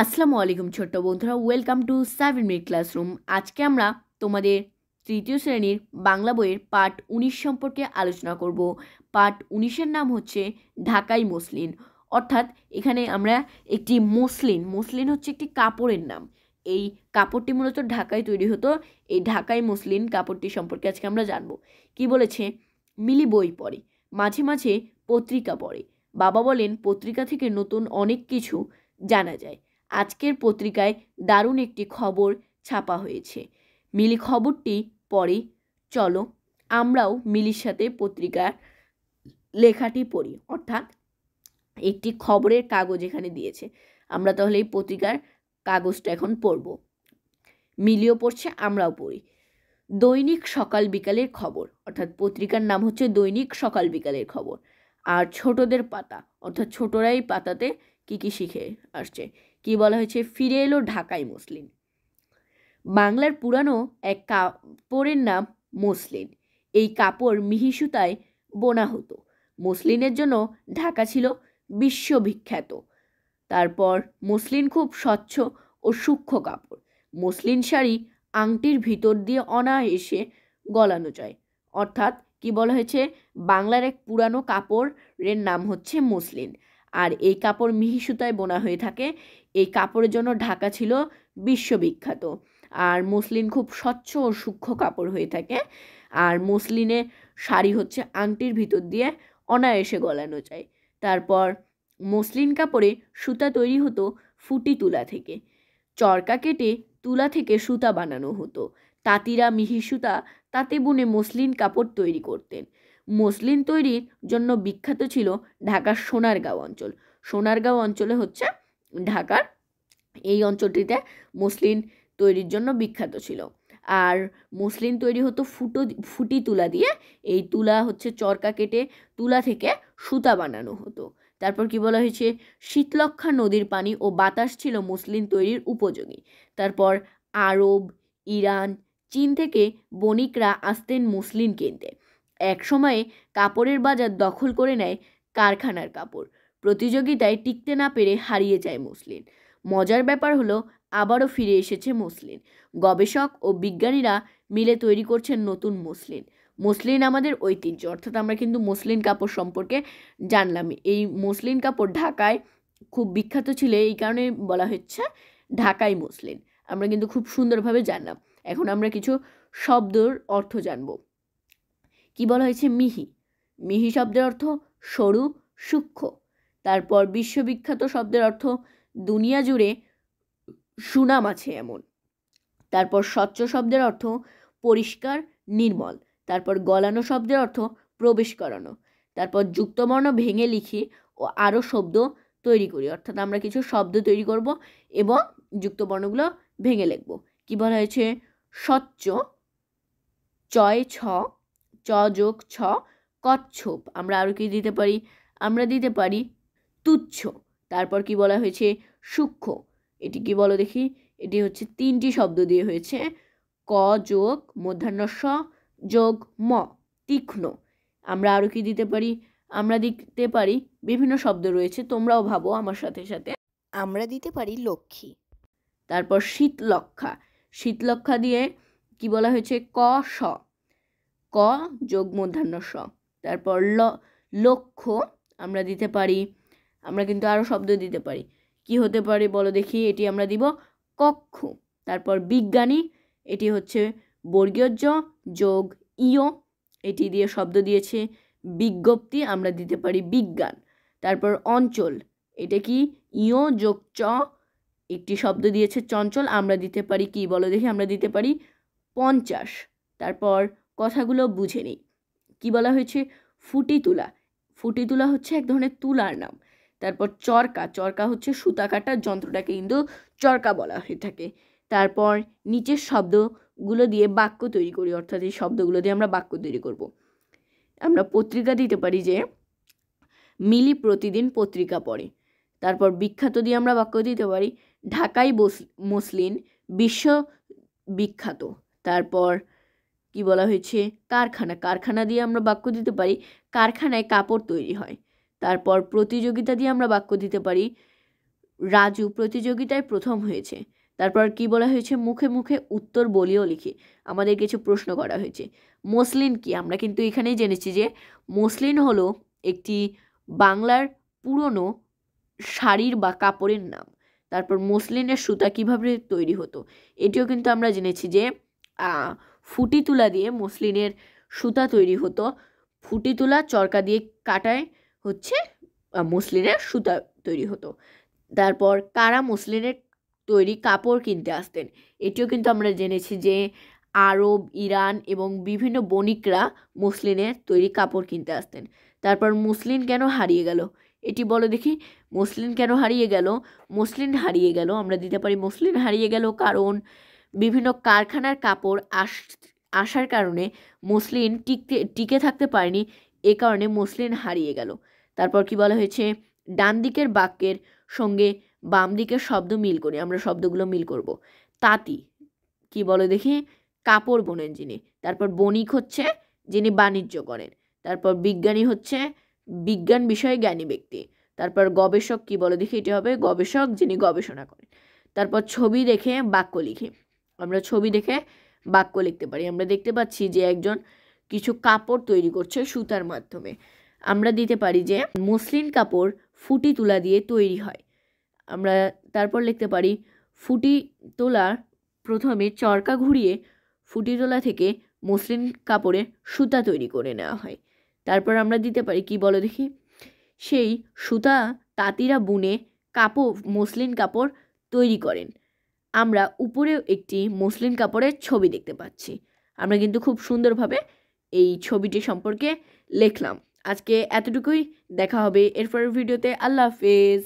আসসালামু আলাইকুম ছোট্ট বন্ধুরা, ওয়েলকাম টু 7 মিনিট ক্লাসরুম। আজকে আমরা তোমাদের তৃতীয় শ্রেণীর বাংলা বইয়ের পার্ট 19 সম্পর্কে আলোচনা করব। পার্ট 19-এর নাম হচ্ছে ঢাকাই মসলিন। অর্থাৎ এখানে আমরা একটি মসলিন হচ্ছে একটি কাপড়ের নাম। এই কাপড়টি মূলত ঢাকায় তৈরি হতো। এই ঢাকাই মসলিন কাপড়টি সম্পর্কে আজকে আমরা জানব। কি বলেছে? মিলি বই পড়ে, মাঝে মাঝে পত্রিকা পড়ে। বাবা বলেন পত্রিকা থেকে নতুন অনেক কিছু জানা যায়। আজকের পত্রিকায় দারুণ একটি খবর ছাপা হয়েছে। মিলি খবরটি পড়ে। চলো আমরাও মিলির সাথে পত্রিকার লেখাটি পড়ি। অর্থাৎ একটি খবরের কাগজ এখানে দিয়েছে, আমরা তাহলে এই পত্রিকার কাগজটা এখন পড়ব। মিলিও পড়ছে, আমরাও পড়ি। দৈনিক সকাল বিকালের খবর, অর্থাৎ পত্রিকার নাম হচ্ছে দৈনিক সকাল বিকালের খবর। আর ছোটদের পাতা, অর্থাৎ ছোটরাই পাতাতে কি কি শিখে আসছে। কি বলা হয়েছে? ফিরে এলো ঢাকাই মসলিন। বাংলার পুরানো এক কাপড়ের নাম মসলিন। এই কাপড় মিহি সুতায় বোনা হতো। মসলিনের জন্য ঢাকা ছিল বিশ্ববিখ্যাত। তারপর মসলিন খুব স্বচ্ছ ও সূক্ষ্ম কাপড়। মসলিন শাড়ি আংটির ভিতর দিয়ে অনায়াসে গলানো যায়। অর্থাৎ কি বলা হয়েছে? বাংলার এক পুরানো কাপড়ের নাম হচ্ছে মসলিন, আর এই কাপড় মিহি সুতায় বোনা হয়ে থাকে। এই কাপড়ের জন্য ঢাকা ছিল বিশ্ববিখ্যাত। আর মসলিন খুব স্বচ্ছ ও সূক্ষ্ম কাপড় হয়ে থাকে। আর মসলিনে শাড়ি হচ্ছে আংটির ভিতর দিয়ে অনায়াসে গলানো যায়। তারপর মসলিন কাপড়ে সুতা তৈরি হতো ফুটি তুলা থেকে। চরকা কেটে তুলা থেকে সুতা বানানো হতো। তাঁতিরা মিহি সুতা তাতে বুনে মসলিন কাপড় তৈরি করতেন। মসলিন তৈরির জন্য বিখ্যাত ছিল ঢাকার সোনারগাঁও অঞ্চল। সোনারগাঁও অঞ্চলে হচ্ছে ঢাকার এই অঞ্চলটিতে মসলিন তৈরির জন্য বিখ্যাত ছিল। আর মসলিন তৈরি হতো ফুটি তুলা দিয়ে। এই তুলা হচ্ছে চরকা কেটে তুলা থেকে সুতা বানানো হতো। তারপর কি বলা হয়েছে? শীতলক্ষ্যা নদীর পানি ও বাতাস ছিল মসলিন তৈরির উপযোগী। তারপর আরব, ইরান, চীন থেকে বণিকরা আসতেন মসলিন কিনতে। এক সময়ে কাপড়ের বাজার দখল করে নেয় কারখানার কাপড়। প্রতিযোগিতায় টিকতে না পেরে হারিয়ে যায় মসলিন। মজার ব্যাপার হলো আবারও ফিরে এসেছে মসলিন। গবেষক ও বিজ্ঞানীরা মিলে তৈরি করছেন নতুন মসলিন। মসলিন আমাদের ঐতিহ্য, অর্থাৎ আমরা কিন্তু মসলিন কাপড় সম্পর্কে জানলাম। এই মসলিন কাপড় ঢাকায় খুব বিখ্যাত ছিল, এই কারণে বলা হচ্ছে ঢাকাই মসলিন। আমরা কিন্তু খুব সুন্দরভাবে জানলাম। এখন আমরা কিছু শব্দের অর্থ জানব। কি বলা হয়েছে? মিহি। মিহি শব্দের অর্থ সরু, সূক্ষ্ম। তারপর বিশ্ববিখ্যাত শব্দের অর্থ দুনিয়া জুড়ে সুনাম আছে এমন। তারপর স্বচ্ছ শব্দের অর্থ পরিষ্কার, নির্মল। তারপর গলানো শব্দের অর্থ প্রবেশ করানো। তারপর যুক্তবর্ণ ভেঙে লিখি ও আরও শব্দ তৈরি করি, অর্থাৎ আমরা কিছু শব্দ তৈরি করব এবং যুক্তবর্ণগুলো ভেঙে লিখব। কি বলা হয়েছে? স্বচ্ছ, চয় ছ, চ যোগ ছ, কচ্ছপ। আমরা আরও কি দিতে পারি? আমরা দিতে পারি তুচ্ছ। তারপর কি বলা হয়েছে? সূক্ষ্ম। এটি কি বলো দেখি? এটি হচ্ছে 3টি শব্দ দিয়ে হয়েছে। ক যোগ মূর্ধন্য স যোগ ম, তীক্ষ্ণ। আমরা আরও কি দিতে পারি? আমরা দিতে পারি বিভিন্ন শব্দ রয়েছে, তোমরাও ভাবো আমার সাথে সাথে। আমরা দিতে পারি লক্ষ্মী। তারপর শীতলক্ষ্যা। শীতলক্ষ্যা দিয়ে কি বলা হয়েছে? ক স, ক যোগ মূর্ধন্য স। তারপর লক্ষ্য আমরা দিতে পারি। আমরা কিন্তু আরও শব্দ দিতে পারি। কি হতে পারে বলো দেখি? এটি আমরা দিব কক্ষ। তারপর বিজ্ঞানী, এটি হচ্ছে বর্গীয় জ যোগ ইয়, এটি দিয়ে শব্দ দিয়েছে বিজ্ঞপ্তি, আমরা দিতে পারি বিজ্ঞান। তারপর অঞ্চল, এটা কি? ইয় যোগ চ, একটি শব্দ দিয়েছে চঞ্চল, আমরা দিতে পারি কি বলো দেখি? আমরা দিতে পারি 50। তারপর কথাগুলো বুঝে নিই। কি বলা হয়েছে? ফুটি তুলা। ফুটি তুলা হচ্ছে এক ধরনের তুলার নাম। তারপর চরকা। চরকা হচ্ছে সুতা কাটার যন্ত্রটাকে কিন্তু চরকা বলা হয়ে থাকে। তারপর নিচের শব্দগুলো দিয়ে বাক্য তৈরি করি, অর্থাৎ এই শব্দগুলো দিয়ে আমরা বাক্য তৈরি করব। আমরা পত্রিকা দিতে পারি যে মিলি প্রতিদিন পত্রিকা পড়ে। তারপর বিখ্যাত দিয়ে আমরা বাক্য দিতে পারি ঢাকাই মসলিন বিশ্ব বিখ্যাত। তারপর কি বলা হয়েছে? কারখানা। কারখানা দিয়ে আমরা বাক্য দিতে পারি কারখানায় কাপড় তৈরি হয়। তারপর প্রতিযোগিতা দিয়ে আমরা বাক্য দিতে পারি রাজু প্রতিযোগিতায় প্রথম হয়েছে। তারপর কি বলা হয়েছে, মুখে মুখে উত্তর বলিও লিখি। আমাদের কিছু প্রশ্ন করা হয়েছে। মসলিন কি, আমরা কিন্তু এখানেই জেনেছি যে মসলিন হলো একটি বাংলার পুরনো শাড়ির বা কাপড়ের নাম। তারপর মসলিনের সুতা কিভাবে তৈরি হতো, এটিও কিন্তু আমরা জেনেছি যে ফুটি তুলা দিয়ে মসলিনের সুতা তৈরি হতো। ফুটি তুলা চরকা দিয়ে কাটায় হচ্ছে মসলিনের সুতা তৈরি হতো। তারপর কারা মসলিনের তৈরি কাপড় কিনতে আসতেন, এটিও কিন্তু আমরা জেনেছি যে আরব, ইরান এবং বিভিন্ন বণিকরা মসলিনের তৈরি কাপড় কিনতে আসতেন। তারপর মসলিন কেন হারিয়ে গেল, এটি বলো দেখি। মসলিন কেন হারিয়ে গেল? মসলিন হারিয়ে গেল, আমরা দিতে পারি মসলিন হারিয়ে গেল কারণ বিভিন্ন কারখানার কাপড় আসার কারণে মসলিন টিকে থাকতে পারেনি, এ কারণে মসলিন হারিয়ে গেল। তারপর কি বলা হয়েছে, ডান দিকের বাক্যের সঙ্গে বাম দিকের শব্দ মিল করি, আমরা শব্দগুলো মিল করব। তাঁতি কি বলো দেখি, কাপড় বোনেন যিনি। তারপর বণিক হচ্ছে যিনি বাণিজ্য করেন। তারপর বিজ্ঞানী হচ্ছে বিজ্ঞান বিষয়ে জ্ঞানী ব্যক্তি। তারপর গবেষক কি বলো দেখি, এটি হবে গবেষক যিনি গবেষণা করেন। তারপর ছবি দেখে বাক্য লিখি, আমরা ছবি দেখে বাক্য লিখতে পারি। আমরা দেখতে পাচ্ছি যে একজন কিছু কাপড় তৈরি করছে সুতার মাধ্যমে। আমরা দিতে পারি যে মসলিন কাপড় ফুটি তুলা দিয়ে তৈরি হয়। আমরা তারপর লিখতে পারি ফুটি তোলার প্রথমে চরকা ঘুরিয়ে ফুটি তোলা থেকে মসলিন কাপড়ের সুতা তৈরি করে নেওয়া হয়। তারপর আমরা দিতে পারি কি বলো দেখি, সেই সুতা তাঁতিরা বুনে মসলিন কাপড় তৈরি করেন। আমরা উপরেও একটি মসলিন কাপড়ের ছবি দেখতে পাচ্ছি। আমরা কিন্তু খুব সুন্দরভাবে এই ছবিটি সম্পর্কে লিখলাম। আজকে এতটুকুই, দেখা হবে এরপরের ভিডিওতে। আল্লাহ হাফেজ।